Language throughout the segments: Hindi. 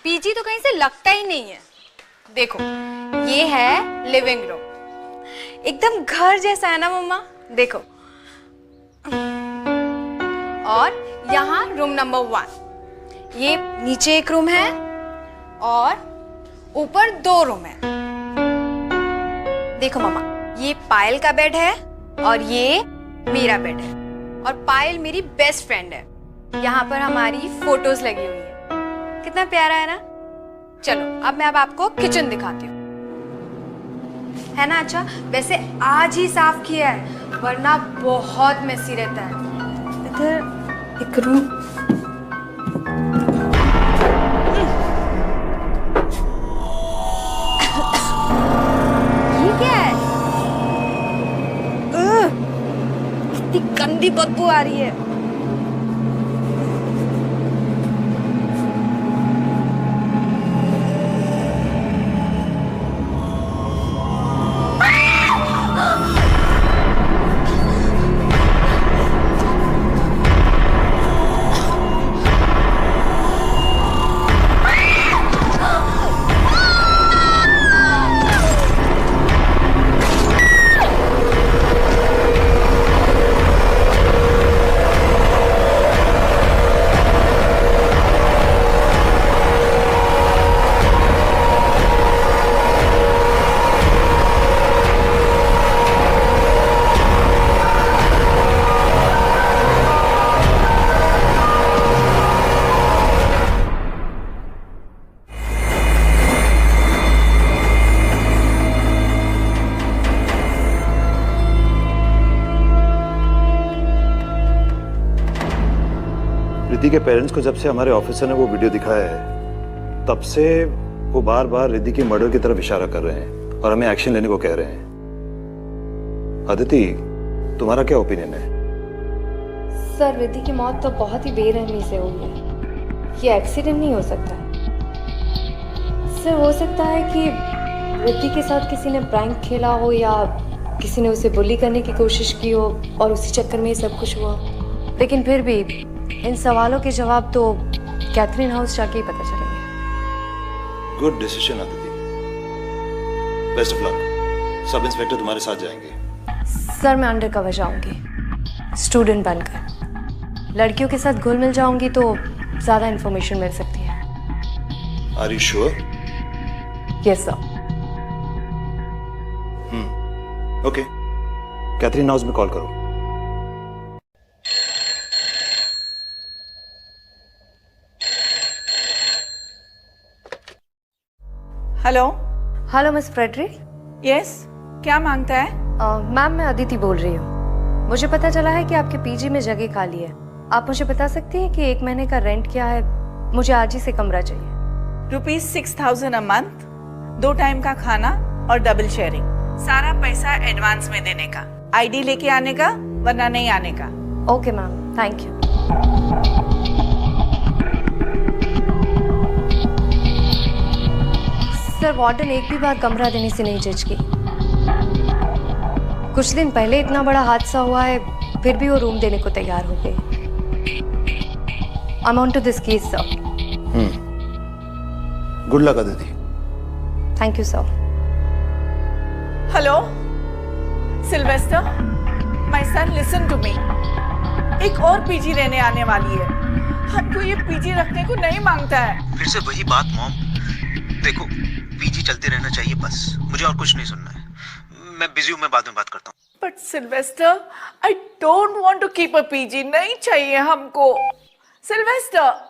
पीजी तो कहीं से लगता ही नहीं है। देखो ये है लिविंग रूम, एकदम घर जैसा है ना मम्मा। देखो, और यहाँ रूम नंबर 1, ये नीचे एक रूम है और ऊपर 2 रूम है। देखो मम्मा, ये पायल का बेड है और ये मेरा बेड है, और पायल मेरी बेस्ट फ्रेंड है। यहाँ पर हमारी फोटोज लगी हुई है, कितना प्यारा है ना। चलो अब मैं आपको किचन दिखाती हूँ, है ना अच्छा। वैसे आज ही साफ किया है, वरना बहुत मेसी रहता है। इधर एक रूम, ये क्या है? कितनी गंदी बदबू आ रही है। रिद्धि के पेरेंट्स को जब से हमारे ऑफिसर ने वो वीडियो दिखाया है, तब से वो बार बार रिद्धि की मर्डर की तरफ इशारा कर रहे हैं और हमें एक्शन लेने को कह रहे हैं। अदिति, तुम्हारा क्या ओपिनियन है? सर, रिद्धि की मौत तो बहुत ही बेरहमी से हुई है, ये एक्सीडेंट नहीं हो सकता है। सर, हो सकता है कि रिद्धि के साथ किसी ने प्रैंक खेला हो या किसी ने उसे बुली करने की कोशिश की हो और उसी चक्कर में ये सब कुछ हुआ। लेकिन फिर भी इन सवालों के जवाब तो कैथरीन हाउस जाके ही पता चलेंगे। Good decision Aditi, best of luck. Sub inspector तुम्हारे साथ जाएंगे। सर, मैं अंडर कवर जाऊंगी स्टूडेंट बनकर। लड़कियों के साथ घुल मिल जाऊंगी तो ज्यादा इंफॉर्मेशन मिल सकती है। Are you sure? Yes sir. Okay, Catherine house में कॉल करो। Hello. Hello miss Frederick. Yes, क्या मांगता है? मैम, मैं अदिति बोल रही हूँ। मुझे पता चला है कि आपके पीजी में जगह खाली है। आप मुझे बता सकती हैं कि 1 महीने का रेंट क्या है? मुझे आज ही से कमरा चाहिए। ₹6000 अ मंथ, 2 टाइम का खाना और डबल शेयरिंग। सारा पैसा एडवांस में देने का, आईडी लेके आने का, वरना नहीं आने का। Okay ma'am, thank you. Sir, warden एक भी बार कमरा देने से नहीं जज की। कुछ दिन पहले इतना बड़ा हादसा हुआ है, फिर भी वो रूम देने को तैयार हो गए। I am on to this case sir. Good luck Aditi. Thank you sir. Hello Sylvester, my son, listen to me. एक और पीजी रहने आने वाली है। हमको ये पीजी रखने को नहीं मांगता है। फिर से वही बात मॉम। देखो, पीजी चलते रहना चाहिए बस, मुझे और कुछ नहीं सुनना है। मैं बिजी हूँ, मैं बाद में बात करता हूँ। But Sylvester, I don't want to keep a PG. नहीं चाहिए हमको Sylvester.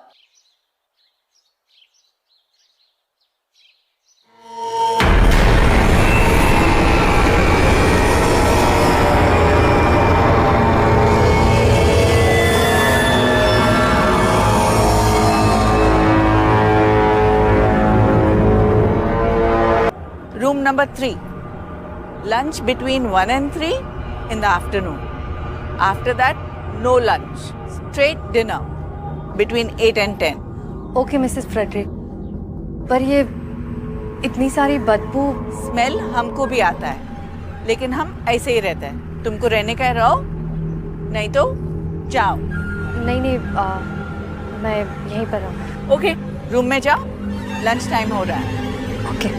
Room number 3. Lunch between 1 and 3 in the afternoon. After that, no lunch. Straight dinner between 8 and 10. Okay Mrs Frederick, पर ये इतनी सारी बदबू। स्मेल हमको भी आता है, लेकिन हम ऐसे ही रहते हैं। तुमको रहने का है, रहो, नहीं तो जाओ। नहीं, मैं यहीं पर रहूँगा। ओके, रूम में जाओ। लंच टाइम हो रहा है। Okay.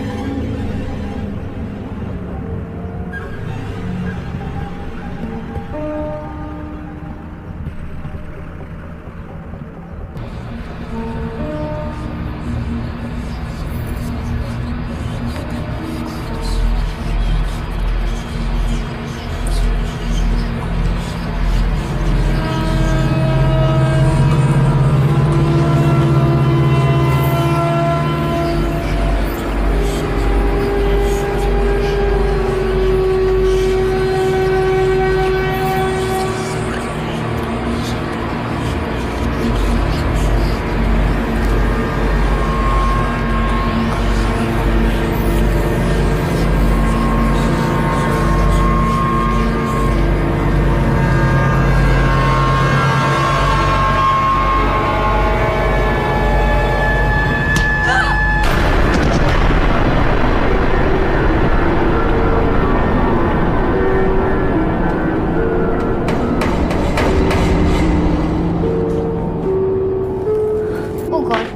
Oh God.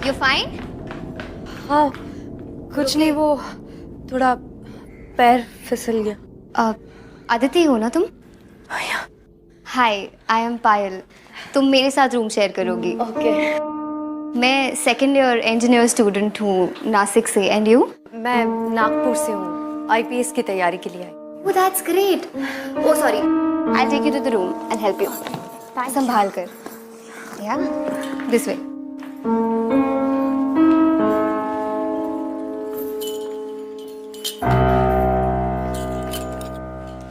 You fine? हाँ, कुछ नहीं, वो थोड़ा पैर फिसल गया। आदिति हो ना तुम? हाय, आई एम पायल। तुम मेरे साथ रूम शेयर करोगी। ओके। मैं सेकेंड ईयर इंजीनियर स्टूडेंट हूँ नासिक से। And you? मैं नागपुर से हूँ, आईपीएस की तैयारी के लिए आई। Oh, that's great. Oh, sorry. I'll take you to the room and help you. संभाल कर। Yeah, this way.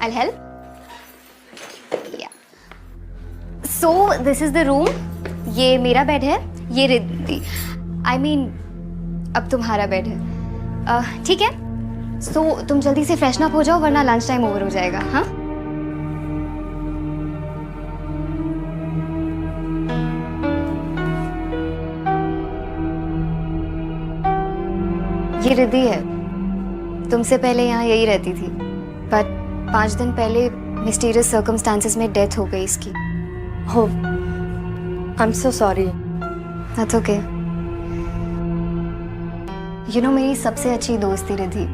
I'll help. Yeah. So this is the room. ये मेरा बेड है, ये रिद्धि। I mean, अब तुम्हारा बेड है। ठीक है? So तुम जल्दी से फ्रेशन अप हो जाओ वरना लंच टाइम ओवर हो जाएगा। हाँ? ये रिद्धि है, तुमसे पहले यहाँ यही रहती थी, पर 5 दिन पहले मिस्टीरियस सर्कमस्टांसेस में डेथ हो गई इसकी। हो, I am so sorry. That's okay. You know, मेरी सबसे अच्छी दोस्त थी रिद्धि।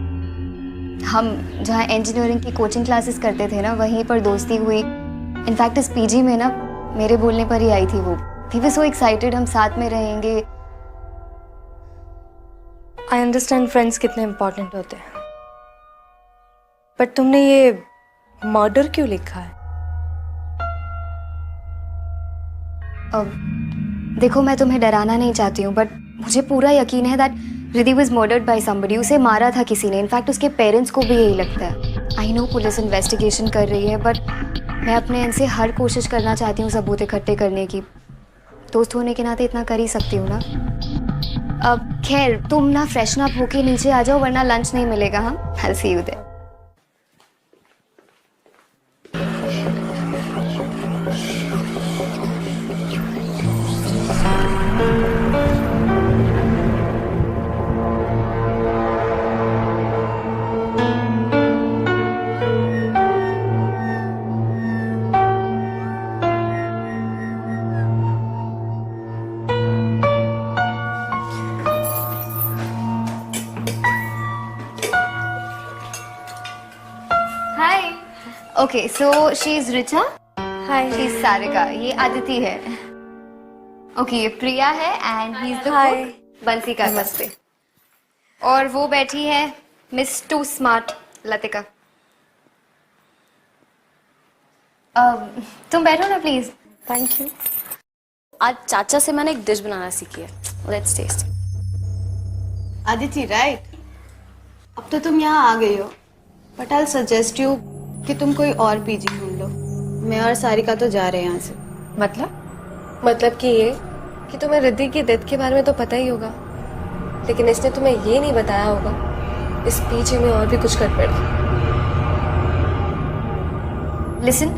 हम जहाँ इंजीनियरिंग की कोचिंग क्लासेस करते थे ना, वहीं पर दोस्ती हुई। इनफैक्ट इस पीजी में ना मेरे बोलने पर ही आई थी वो। वी वर सो एक्साइटेड, हम साथ में रहेंगे। आई अंडरस्टैंड फ्रेंड्स कितने इम्पोर्टेंट होते हैं, बट तुमने ये मर्डर क्यों लिखा है? अब देखो, मैं तुम्हें डराना नहीं चाहती हूँ, बट मुझे पूरा यकीन है that Riddhi was murdered by somebody. उसे मारा था किसी ने। इनफैक्ट उसके पेरेंट्स को भी यही लगता है। आई नो पुलिस इन्वेस्टिगेशन कर रही है, बट मैं अपने एंड से हर कोशिश करना चाहती हूँ सबूत इकट्ठे करने की। दोस्त होने के नाते इतना कर ही सकती हूँ ना। अब खैर, तुम ना फ्रेशन अप होके नीचे आ जाओ वरना लंच नहीं मिलेगा। हाँ, I will see you there. Hi. Okay, so she is Richa, hi. She is Sarika, ये आदिति है। ओके, ये प्रिया है and he is the Hi. Cook, Bansi का। नमस्ते। और वो बैठी है मिस टू स्मार्ट, लतिका। तुम बैठो ना प्लीज। Thank you. आज चाचा से मैंने एक डिश बनाना सीखी है। Let's taste. आदिति, राइट? अब तो तुम यहाँ आ गई हो, बट आई सजेस्ट यू कि तुम कोई और पीजी ढूंढ लो। मैं और सारिका तो जा रहे हैं यहाँ से। मतलब कि ये कि तुम्हें रिद्धि की डेथ के बारे में तो पता ही होगा, लेकिन इसने तुम्हें ये नहीं बताया होगा इस पीछे में और भी कुछ गड़बड़ है। लिसन,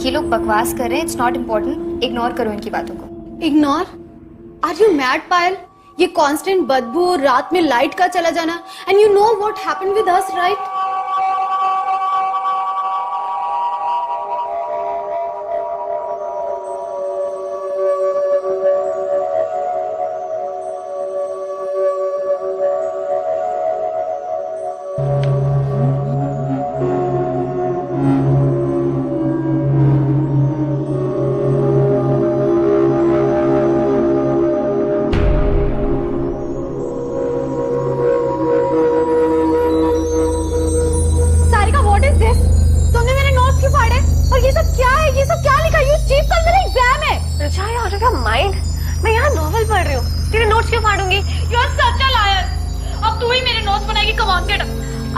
ये लोग बकवास कर रहे हैं। It's not important. इग्नोर करो इनकी बातों को। इग्नोर? आर यू मैड पायल? ये कांस्टेंट बदबू और रात में लाइट का चला जाना, and you know what happened with us, right? Notes क्यों फाड़ूंगी? You are such a liar. अब तू ही मेरे नोट्स बनाएगी। Come on get up.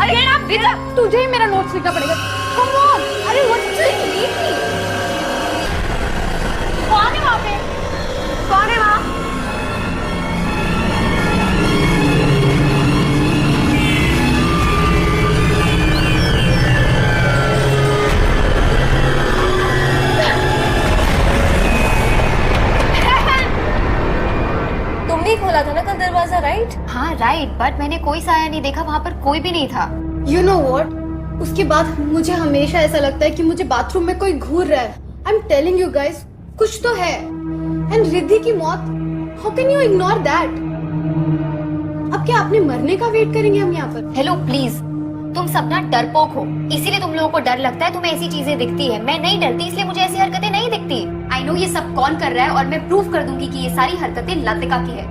अरे आप विदा, तुझे ही मेरा नोट्स लिखना पड़ेगा। Come on. अरे व्हाट इज दिस? कौन है वहां पे? कौन है वहां? तुमने खोला था ना कल दरवाजा, राइट? हाँ राइट, बट मैंने कोई साया नहीं देखा, वहाँ पर कोई भी नहीं था। You know what? उसके बाद मुझे हमेशा ऐसा लगता है कि मुझे बाथरूम में कोई घूर रहा है। I'm telling you guys, कुछ तो है। And रिद्धि की मौत, how can you ignore that? अब क्या अपने मरने का वेट करेंगे हम यहाँ पर? हेलो प्लीज, तुम सब ना डरपोक हो, इसीलिए तुम लोगों को डर लगता है, तुम्हें ऐसी चीजें दिखती है। मैं नहीं डरती, इसलिए मुझे ऐसी हरकतें नहीं दिखती। आई नो ये सब कौन कर रहा है और मैं प्रूव कर दूंगी कि ये सारी हरकतें लतिका की है।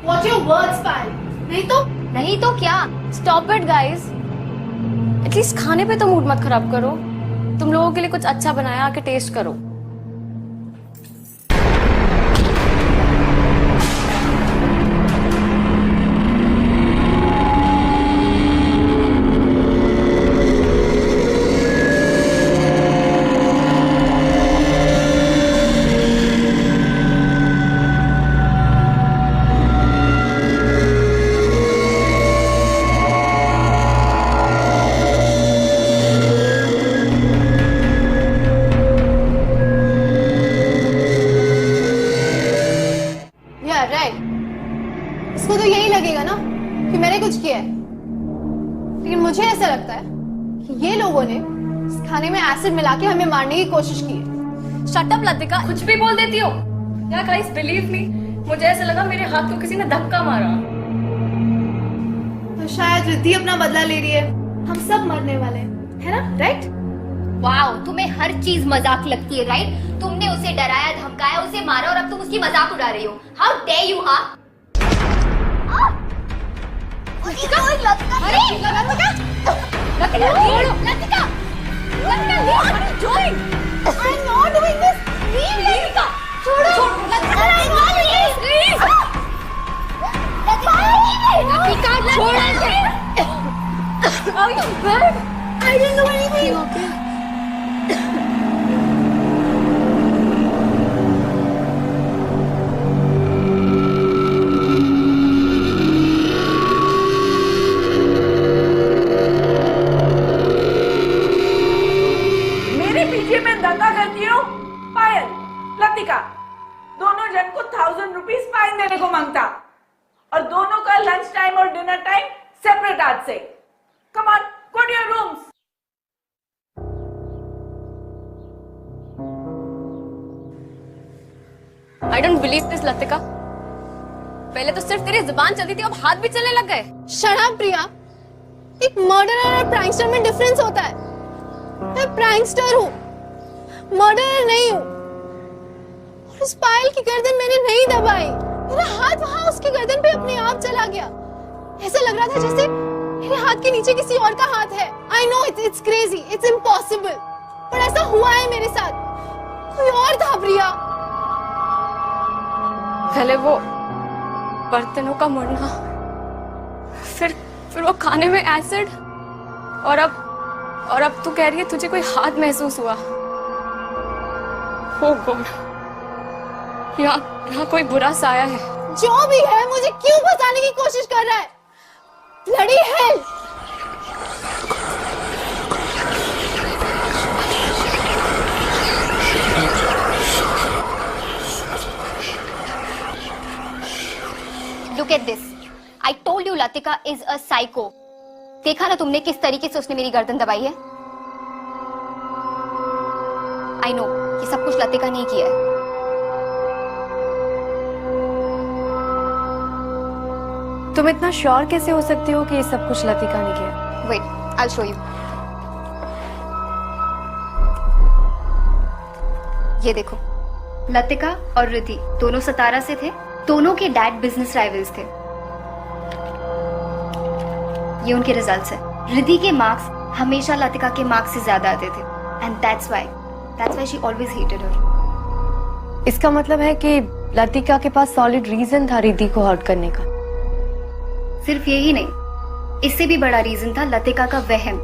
Watch your words, पायल। नहीं तो क्या? Stop it guys. एटलीस्ट खाने पे तो मूड मत खराब करो। तुम लोगों के लिए कुछ अच्छा बनाया, आके टेस्ट करो। इसको तो यही लगेगा ना कि मैंने कुछ किया है, लेकिन मुझे ऐसा लगता है कि ये लोगों ने इस खाने में एसिड मिला के हमें मारने की कोशिश की है। शट अप लतिका, कुछ भी बोल देती हो। या गाइस बिलीव मी, मुझे ऐसा लगा मेरे हाथ को किसी ने धक्का मारा। तो शायद रिद्धि अपना बदला ले रही है। हम सब मरने वाले हैं, है ना? राइट? वाओ, तुम्हें हर चीज मजाक लगती है, राइट? तुमने उसे डराया, धमकाया, उसे मारा और अब तुम उसकी मजाक उड़ा रही हो। How dare you! I didn't know anything. Okay. मेरे पीछे में दंगा करती हो? पायल, लतिका, दोनों जन को 1000 रुपीज फाइन देने को मांगता और दोनों का लंच टाइम और डिनर टाइम सेपरेट आज से। Come on, go to your rooms. I don't believe this Latika. पहले तो सिर्फ तेरी जुबान चलती थी, अब हाथ भी चलने लग गए। Shut up, प्रिया। एक मर्डरर और प्रैंकस्टर में डिफरेंस होता है। मैं प्रैंकस्टर हूँ, मर्डरर नहीं हूँ। और उस पायल की गर्दन मैंने नहीं दबाई, मेरा हाथ वहां उसकी गर्दन पे अपने आप चला गया। ऐसा लग रहा था जैसे मेरे हाथ के नीचे किसी और का हाथ है। I know it's crazy, it's impossible, पर ऐसा हुआ है मेरे साथ। कोई और था प्रिया। पहले वो बर्तनों का मुड़ना, फिर वो खाने में एसिड, और अब तू कह रही है तुझे कोई हाथ महसूस हुआ। ओ गॉड, यहाँ कोई बुरा साया है। जो भी है, मुझे क्यों फंसाने की कोशिश कर रहा है? Bloody hell! Look at this. I told you Latika is a psycho. देखा ना तुमने किस तरीके से उसने मेरी गर्दन दबाई है? I know ये सब कुछ लतिका ने किया है। तुम इतना श्योर कैसे हो सकती हो कि ये सब कुछ लतिका ने किया? Wait, I'll show you. ये देखो, लतिका और रिद्धि दोनों सतारा से थे। दोनों के डैड बिजनेस राइवल्स थे। ये उनके रिजल्ट्स है। रिद्धि के मार्क्स हमेशा लतिका के मार्क्स से ज्यादा आते थे, and that's why she always hated her. इसका मतलब है कि लतिका के पास सॉलिड रीजन था रिद्धि को हर्ट करने का। सिर्फ यही नहीं, इससे भी बड़ा रीजन था लतिका का वहम।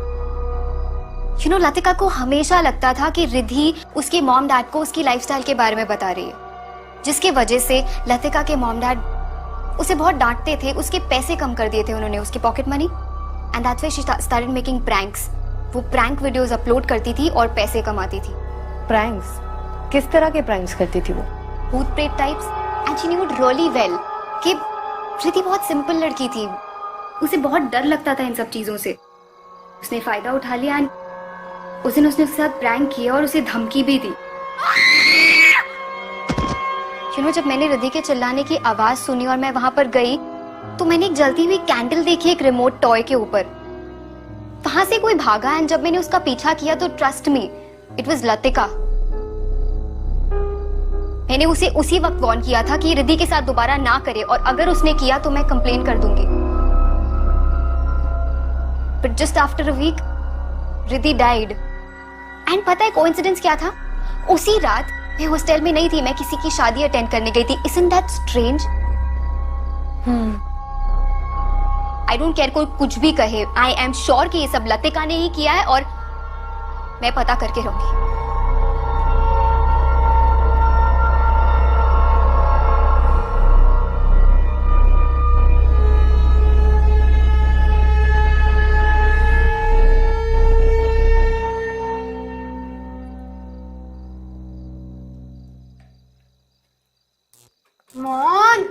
लतिका को हमेशा लगता था कि रिद्धि उसके मॉम डैड को उसकी लाइफस्टाइल के बारे में बता रही है, जिसकी वजह से लतिका के मॉम डैड उसे बहुत डांटते थे। उसके पैसे कम कर दिए थे उन्होंने, उसकी pocket money, and that's why she started making pranks. वो प्रैंक वीडियोस अपलोड करती थी और पैसे कमाती थी। प्रैंक्स? किस तरह के प्रैंक्स करती थी वो? भूत प्रेत types, and she knew it really well कि रिद्धि बहुत सिंपल लड़की थी, उसे बहुत डर लगता था इन सब चीजों से। उसने फायदा उठा लिया एंड उस दिन उसने उसके साथ प्रैंक किया और उसे धमकी भी दी। जब मैंने रिद्धि के चिल्लाने की आवाज सुनी और मैं वहां पर गई तो मैंने एक जलती हुई कैंडल देखी एक रिमोट टॉय के ऊपर। वहां से कोई भागा एंड जब मैंने उसका पीछा किया तो trust me, it was Latika. मैंने उसे उसी वक्त वार्न किया था कि रिद्धि के साथ दोबारा ना करे, और अगर उसने किया तो मैं कंप्लेन कर दूंगी। But just after a week Riddhi died. And पता है कोइंसिडेंस क्या था? उसी रात मैं हॉस्टल में नहीं थी, मैं किसी की शादी अटेंड करने गई थी। Isn't that strange? I don't care कोई कुछ भी कहे, I am sure कि ये सब लतिका ने ही किया है और मैं पता करके रहूंगी। मॉम,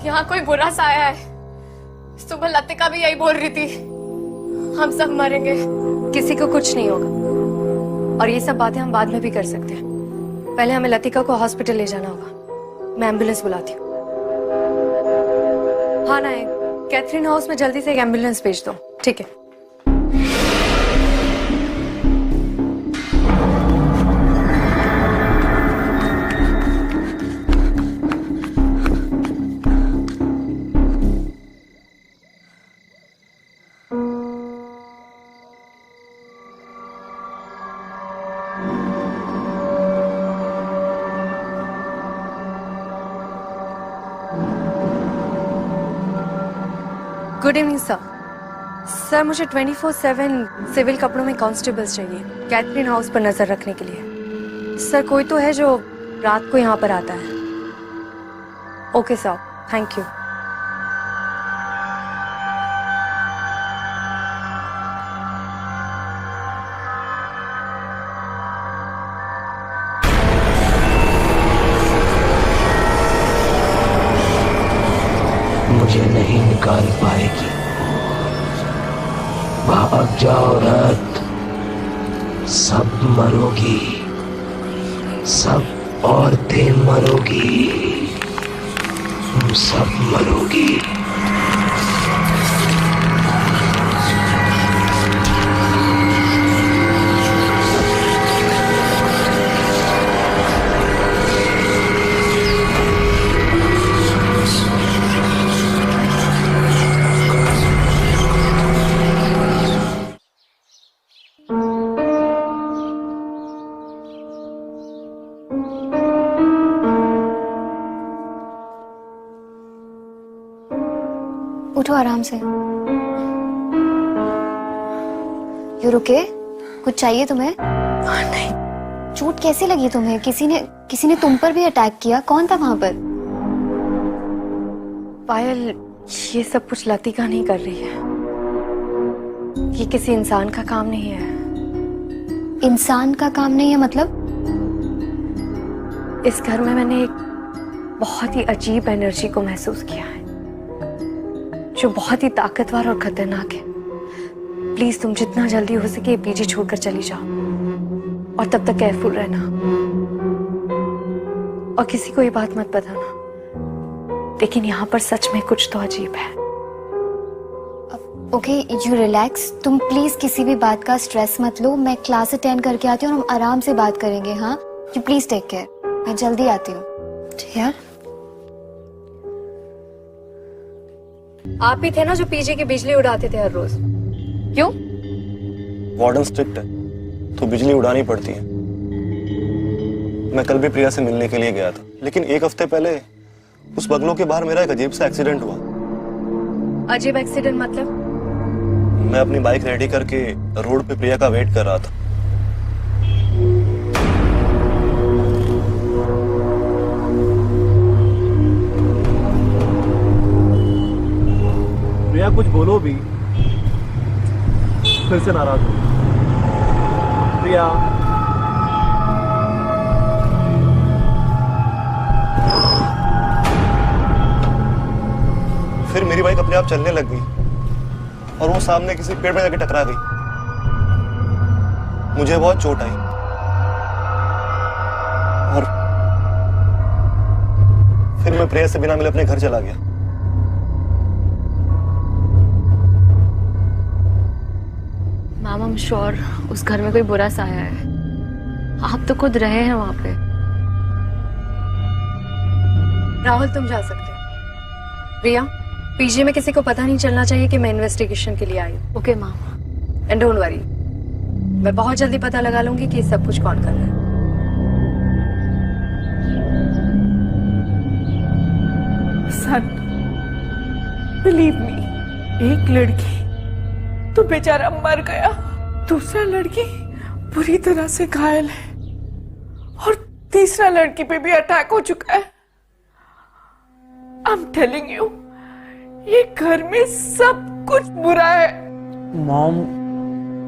यहाँ कोई बुरा साया है। सुबह लतिका भी यही बोल रही थी, हम सब मरेंगे। किसी को कुछ नहीं होगा, और ये सब बातें हम बाद में भी कर सकते हैं। पहले हमें लतिका को हॉस्पिटल ले जाना होगा। मैं एम्बुलेंस बुलाती हूँ। हाँ ना, कैथरीन हाउस में जल्दी से एक एम्बुलेंस भेज दो। ठीक है। Good evening sir. सर मुझे 24/7 सिविल कपड़ों में कांस्टेबल्स चाहिए कैथरीन हाउस पर नजर रखने के लिए। सर कोई तो है जो रात को यहाँ पर आता है? Okay sir, thank you. मुझे नहीं निकाल पाएगी। भाग जाओ रात, सब मरोगी, सब औरतें मरोगी, तुम सब मरोगी। उठो आराम से। यू रुके? कुछ चाहिए तुम्हें? नहीं। चोट कैसे लगी तुम्हें? किसी ने तुम पर भी अटैक किया? कौन था वहां पर? पायल, ये सब कुछ लतिका नहीं कर रही है। ये किसी इंसान का काम नहीं है। इंसान का काम नहीं है मतलब? इस घर में मैंने एक बहुत ही अजीब एनर्जी को महसूस किया है, जो बहुत ही ताकतवर और खतरनाक है। प्लीज तुम जितना जल्दी हो सके पीजी छोड़कर चली जाओ, और तब तक केयरफुल रहना, और किसी को ये बात मत बताना। लेकिन यहाँ पर सच में कुछ तो अजीब है। Okay, you relax. तुम प्लीज किसी भी बात का स्ट्रेस मत लो। मैं क्लास अटेंड करके आती हूँ और हम आराम से बात करेंगे। हाँ, यू प्लीज टेक केयर। मैं जल्दी आती हूँ। ठीक है? आप ही थे ना जो पीजी की बिजली उड़ाते थे हर रोज? क्यों? वार्डन स्ट्रिक्ट है तो बिजली उड़ानी पड़ती है। मैं कल भी प्रिया से मिलने के लिए गया था, लेकिन एक हफ्ते पहले उस बंगलों के बाहर मेरा एक अजीब सा एक्सीडेंट हुआ। अजीब एक्सीडेंट मतलब? मैं अपनी बाइक रेडी करके रोड पे प्रिया का वेट कर रहा था। प्रिया कुछ बोलो भी, फिर से नाराज हो। प्रिया, फिर मेरी बाइक अपने आप चलने लग गई और वो सामने किसी पेड़ में जाके टकरा गई। मुझे बहुत चोट आई और फिर मैं प्रिया से बिना मिले अपने घर चला गया। मैम, आई एम श्योर उस घर में कोई बुरा साया है। आप तो खुद रहे हैं वहां पे। राहुल, तुम जा सकते हो। प्रिया, पीजी में किसी को पता नहीं चलना चाहिए कि मैं इन्वेस्टिगेशन के लिए आई हूँ। Okay ma'am, and don't worry, मैं बहुत जल्दी पता लगा लूंगी कि सब कुछ कौन कर रहा है। सन, बिलीव मी, एक लड़की तो बेचारा मर गया, दूसरा लड़की बुरी तरह से घायल है और तीसरा लड़की पे भी अटैक हो चुका है। आई एम टेलिंग यू, ये घर में सब कुछ बुरा है। मॉम,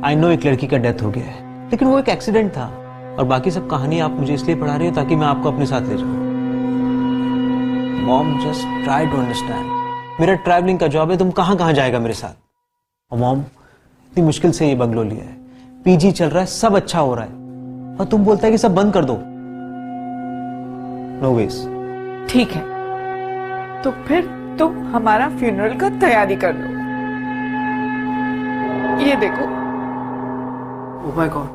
आई नो एक लड़की का डेथ हो गया है, लेकिन वो एक एक्सीडेंट था, और बाकी सब कहानी आप मुझे इसलिए पढ़ा रही हो ताकि मैं आपको अपने साथ ले जाऊं। Mom, just try to understand. मेरा ट्रैवलिंग का जॉब है, तुम कहां कहां जाएगा मेरे साथ? और मॉम, इतनी मुश्किल से ये बंगलो लिया है, पीजी चल रहा है, सब अच्छा हो रहा है, और तुम बोलता है कि सब बंद कर दो। No veg. ठीक है, तो फिर तुम हमारा फ्यूनरल का तैयारी कर लो। ये देखो। ओह माय गॉड,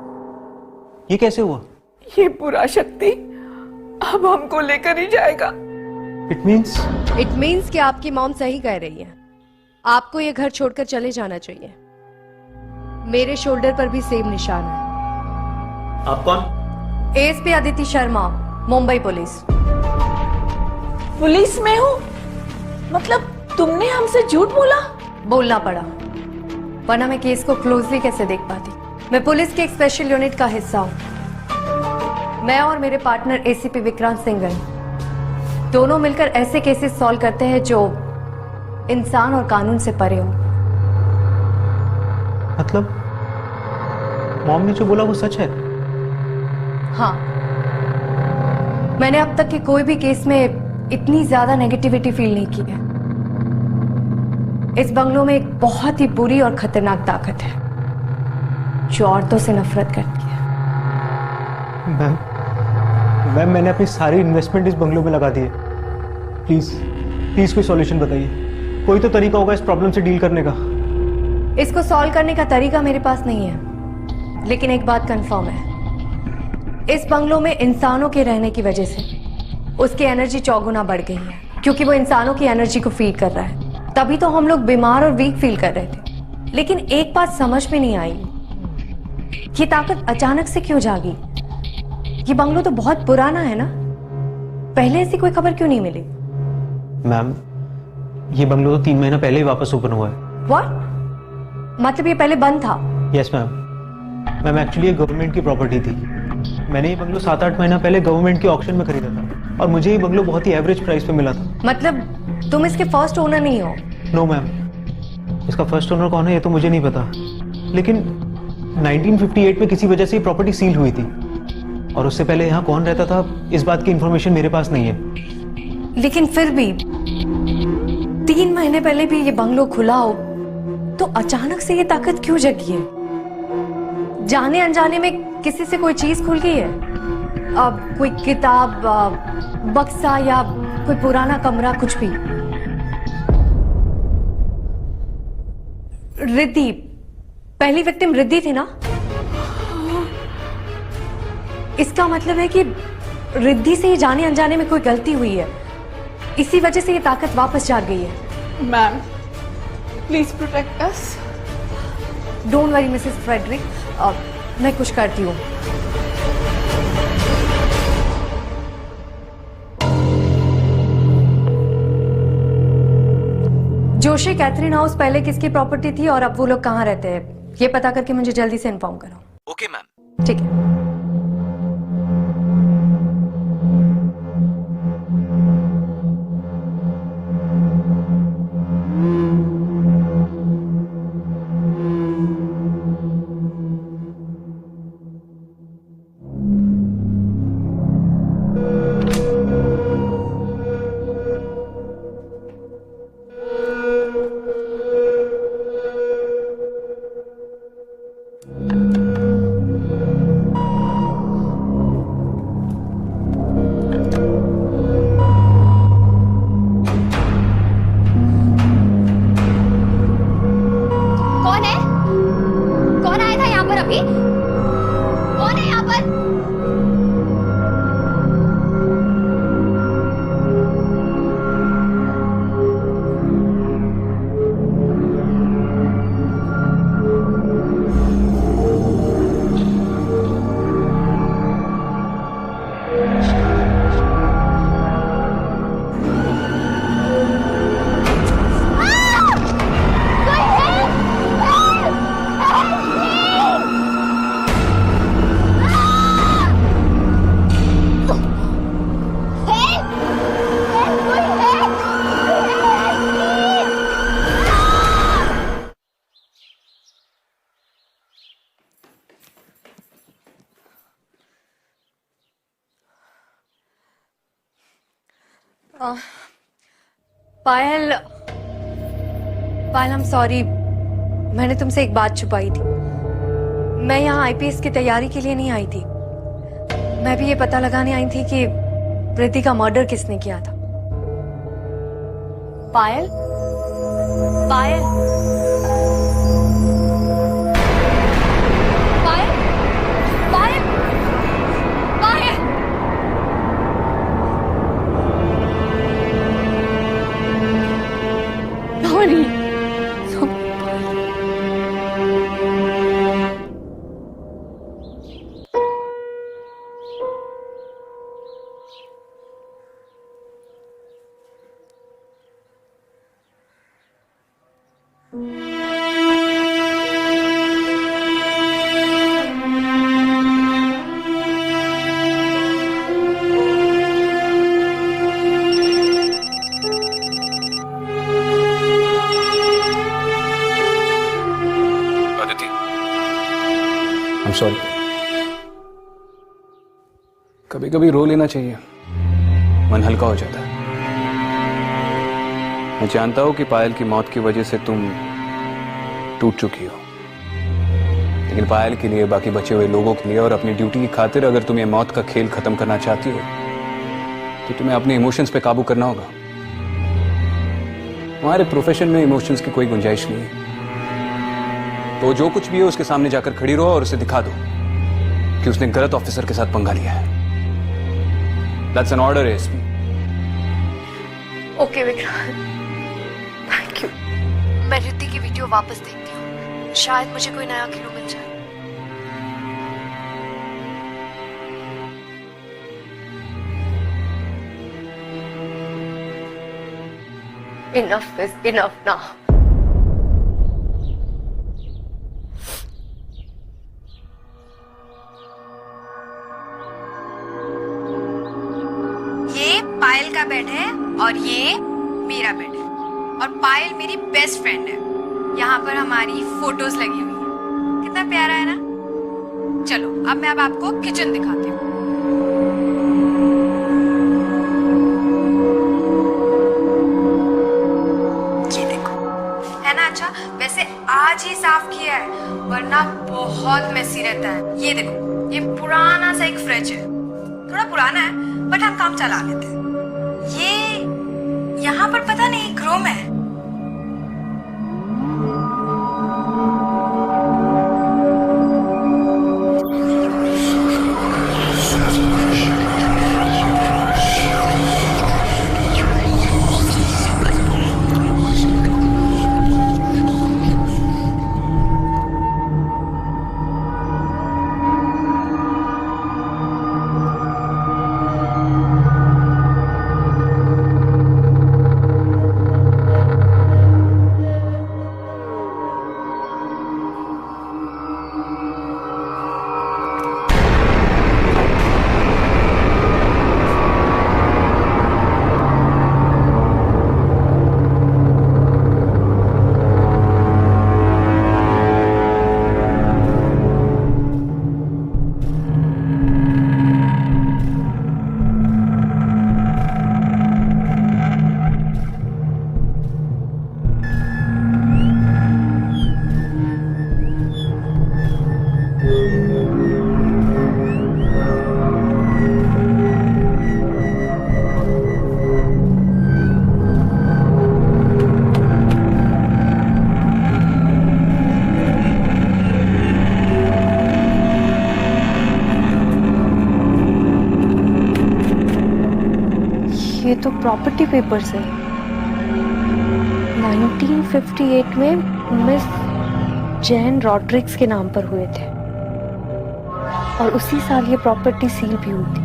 ये कैसे हुआ? ये बुरा शक्ति अब हमको लेकर ही जाएगा। इट मीन्स कि आपकी मॉम सही कह रही है। आपको ये घर छोड़कर चले जाना चाहिए। मेरे शोल्डर पर भी सेम निशान है। आप कौन? ASP Aditi Sharma, Mumbai police. Police में हो? मतलब तुमने हमसे झूठ बोला? बोलना पड़ा, वरना मैं केस को क्लोजली कैसे देख पाती। मैं पुलिस के एक स्पेशल यूनिट का हिस्सा हूँ। मैं और मेरे पार्टनर एसीपी विक्रांत सिंघल दोनों मिलकर ऐसे केसेस सॉल्व करते हैं जो इंसान और कानून से परे हो। मतलब मॉम ने जो बोला वो सच है? हाँ, मैंने अब तक के कोई भी केस में इतनी ज्यादा नेगेटिविटी फील नहीं की है। इस बंगलों में एक बहुत ही बुरी और खतरनाक ताकत है जो औरतों से नफरत करती है। मैम, मैंने अपनी सारी इन्वेस्टमेंट इस बंगलों में लगा दी है। प्लीज कोई सॉल्यूशन बताइए। कोई तो तरीका होगा इस प्रॉब्लम से डील करने का। इसको सॉल्व करने का तरीका मेरे पास नहीं है, लेकिन एक बात कंफर्म है, इस बंगलों में इंसानों के रहने की वजह से उसकी एनर्जी चौगुना बढ़ गई है, क्योंकि वो इंसानों की एनर्जी को फीड कर रहा है। तभी तो हम लोग बीमार और वीक फील कर रहे थे। लेकिन एक बात समझ में नहीं आई, ये ताकत अचानक से क्यों जागी? ये बंगलो तो बहुत पुराना है ना, पहले ऐसी कोई खबर क्यों नहीं मिली? मैम, ये बंगलो तो 3 महीना पहले ही वापस ओपन हुआ है। व्हाट? मतलब ये पहले बंद था? यस मैम, एक्चुअली ये गवर्नमेंट की प्रॉपर्टी थी। मैंने ये बंगलो 7-8 महीना पहले गवर्नमेंट के ऑक्शन में खरीदा था, और मुझे ये बंगलो बहुत ही एवरेज प्राइस पे मिला था। मतलब तुम इसके फर्स्ट ओनर नहीं हो? नो मैम, इसका फर्स्ट ओनर कौन है ये तो मुझे नहीं पता, लेकिन 1958 में किसी वजह से ये प्रॉपर्टी सील हुई थी, और उससे पहले यहाँ कौन रहता था इस बात की इंफॉर्मेशन मेरे पास नहीं है। लेकिन फिर भी 3 महीने पहले भी ये बंगलो खुला हो तो अचानक से ये ताकत क्यों जगी है? जाने अनजाने में किसी से कोई चीज खुल गई है? अब कोई किताब, बक्सा या कोई पुराना कमरा, कुछ भी। रिद्धि, पहली विक्टिम रिद्धि थी ना? इसका मतलब है कि रिद्धि से ही जाने अनजाने में कोई गलती हुई है, इसी वजह से ये ताकत वापस जाग गई है। Ma'am, please protect us. Don't worry Mrs Frederick, मैं कुछ करती हूँ। जोशी कैथरीन हाउस पहले किसकी प्रॉपर्टी थी और अब वो लोग कहाँ रहते हैं, ये पता करके मुझे जल्दी से इन्फॉर्म करो। Okay ma'am. ठीक है। पायल, पायल, I'm सॉरी, मैंने तुमसे एक बात छुपाई थी। मैं यहाँ आईपीएस की तैयारी के लिए नहीं आई थी, मैं भी ये पता लगाने आई थी कि प्रीति का मर्डर किसने किया था। पायल, पायल, पायल, पायल, पायल। Sorry. सॉरी। कभी कभी रो लेना चाहिए, मन हल्का हो जाता है। मैं जानता हूं कि पायल की मौत की वजह से तुम टूट चुकी हो, लेकिन पायल के लिए, बाकी बचे हुए लोगों के लिए और अपनी ड्यूटी की खातिर अगर तुम ये मौत का खेल खत्म करना चाहती हो तो तुम्हें अपने इमोशंस पे काबू करना होगा। हमारे प्रोफेशन में इमोशंस की कोई गुंजाइश नहीं है, तो जो कुछ भी है उसके सामने जाकर खड़ी रहो और उसे दिखा दो कि उसने गलत ऑफिसर के साथ पंगा लिया है। That's an order, ASP. Okay Vikrant, thank you. मैं रिद्धि की वीडियो वापस देखती हूँ, शायद मुझे कोई नया क्लू मिल जाए। Enough is enough now. ये पायल का बेड है और ये मेरा बेड है, और पायल मेरी बेस्ट फ्रेंड है। यहाँ पर हमारी फोटोज लगी हुई है, कितना प्यारा है ना। चलो अब मैं आपको किचन दिखाती हूँ। ये देखो, है ना अच्छा। वैसे आज ही साफ किया है, वरना बहुत मेसी रहता है। ये देखो, ये पुराना सा एक फ्रिज है, थोड़ा पुराना है बट हम काम चला लेते हैं। ये यहाँ पर पता नहीं क्रोम है। ये तो प्रॉपर्टी पेपर्स है। 1958 में मिस जैन रॉड्रिक्स के नाम पर हुए थे और उसी साल ये प्रॉपर्टी सील भी हुई थी।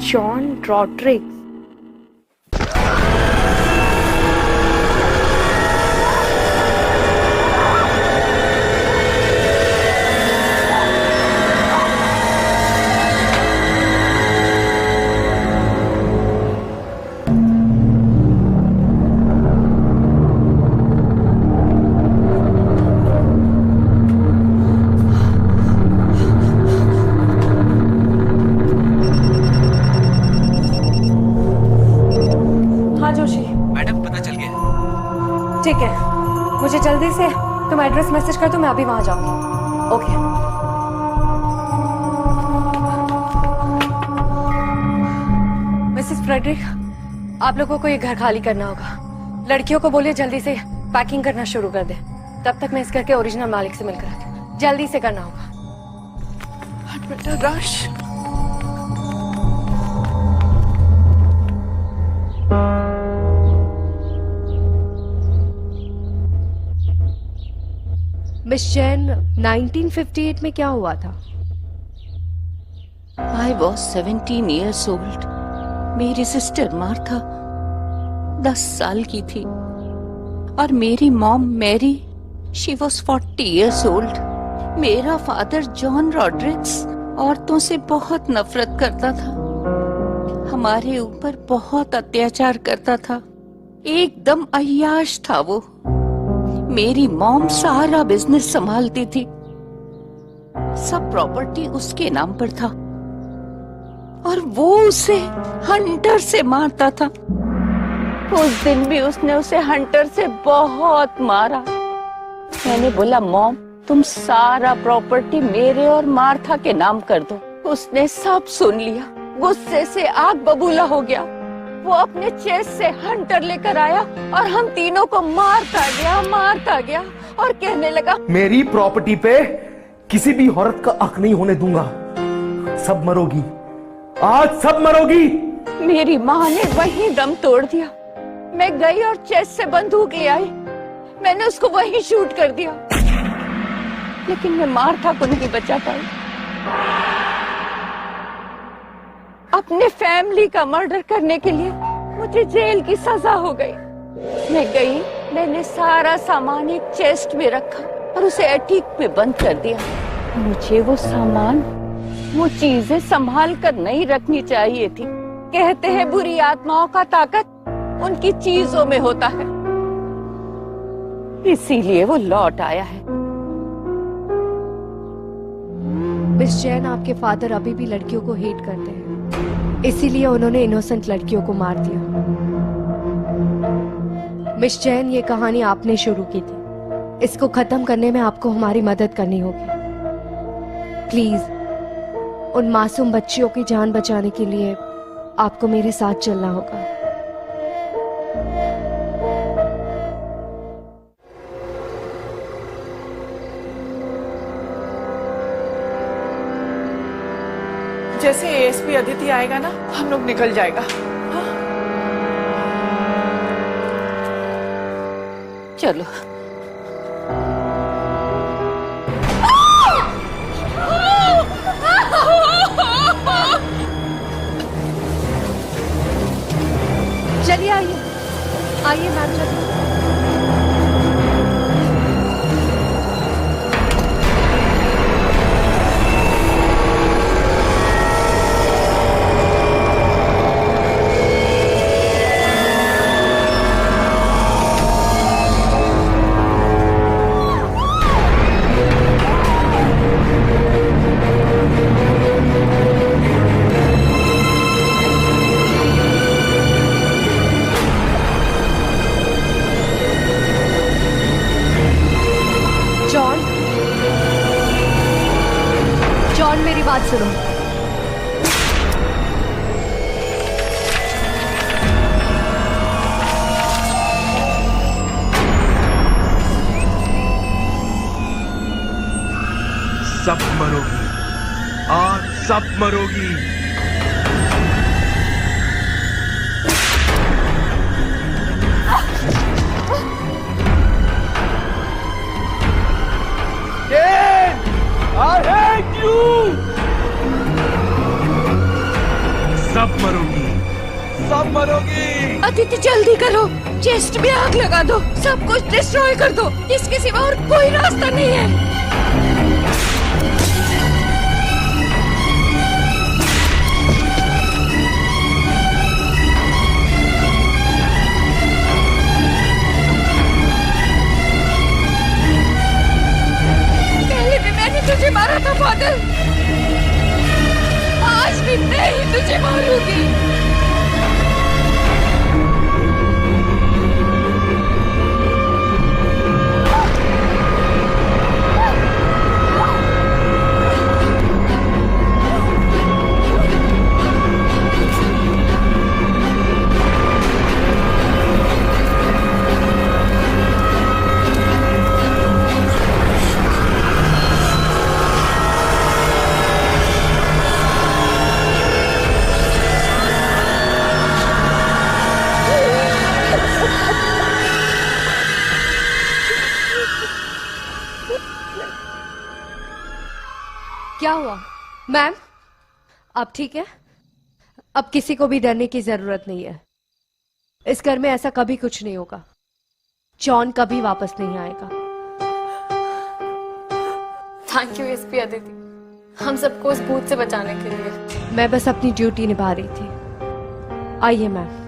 जॉन रॉड्रिक्स। ठीक है, मुझे जल्दी से तुम एड्रेस मैसेज कर दो, मैं अभी वहां जाऊंगी। ओके। मिसेस फ्रेडरिक, आप लोगों को ये घर खाली करना होगा। लड़कियों को बोलिए जल्दी से पैकिंग करना शुरू कर दे। तब तक मैं इस घर के ओरिजिनल मालिक से मिलकर आती हूँ। जल्दी से करना होगा। बेटा रश। मिस जैन, 1958 में क्या हुआ था? I was 17 years old. मेरी सिस्टर मार्था 10 साल की थी और मेरी mom Mary she was 40 years old. मेरा फादर जॉन रॉड्रिक्स औरतों से बहुत नफरत करता था, हमारे ऊपर बहुत अत्याचार करता था, एकदम अय्याश था वो। मेरी मॉम सारा बिजनेस संभालती थी, सब प्रॉपर्टी उसके नाम पर था और वो उसे हंटर से मारता था। उस दिन भी उसने उसे हंटर से बहुत मारा। मैंने बोला मॉम, तुम सारा प्रॉपर्टी मेरे और मार्था के नाम कर दो। उसने सब सुन लिया, गुस्से से आग बबूला हो गया। वो अपने चेस्ट से हंटर लेकर आया और हम तीनों को मारता गया और कहने लगा, मेरी प्रॉपर्टी पे किसी भी औरत का हक नहीं होने दूंगा। सब मरोगी, आज सब मरोगी। मेरी माँ ने वहीं दम तोड़ दिया। मैं गई और चेस्ट से बंदूक ले आई, मैंने उसको वहीं शूट कर दिया, लेकिन मैं मार्था को नहीं बचा पाई। अपने फैमिली का मर्डर करने के लिए मुझे जेल की सजा हो गई। मैं गई मैंने सारा सामान एक चेस्ट में रखा और उसे एटीक में बंद कर दिया। मुझे वो सामान, वो चीजें संभाल कर नहीं रखनी चाहिए थी। कहते हैं बुरी आत्माओं का ताकत उनकी चीजों में होता है, इसीलिए वो लौट आया है। मिस जैन, आपके फादर अभी भी लड़कियों को हेट करते हैं, इसीलिए उन्होंने इनोसेंट लड़कियों को मार दिया। मिस जैन, ये कहानी आपने शुरू की थी, इसको खत्म करने में आपको हमारी मदद करनी होगी। प्लीज, उन मासूम बच्चियों की जान बचाने के लिए आपको मेरे साथ चलना होगा। जैसे एएसपी अदिति आएगा ना, हम लोग निकल जाएगा। हाँ? चलो। चलिए, आइए मैम, चलिए। जॉन, मेरी बात सुनो। सब मरोगी, आज सब मरोगी। I hate you! सब मरोगी, सब मरोगी। अदिति, जल्दी करो, चेस्ट में आग लगा दो, सब कुछ डिस्ट्रॉय कर दो, इसके सिवा और कोई रास्ता नहीं है। तुझे मारा था फादर, आज भी मैं ही तुझे मारूंगी। क्या हुआ मैम? अब ठीक है? अब किसी को भी डरने की जरूरत नहीं है। इस घर में ऐसा कभी कुछ नहीं होगा। जॉन कभी वापस नहीं आएगा। थैंक यू एसपी अदिति, हम सबको उस भूत से बचाने के लिए। मैं बस अपनी ड्यूटी निभा रही थी। आइए मैम।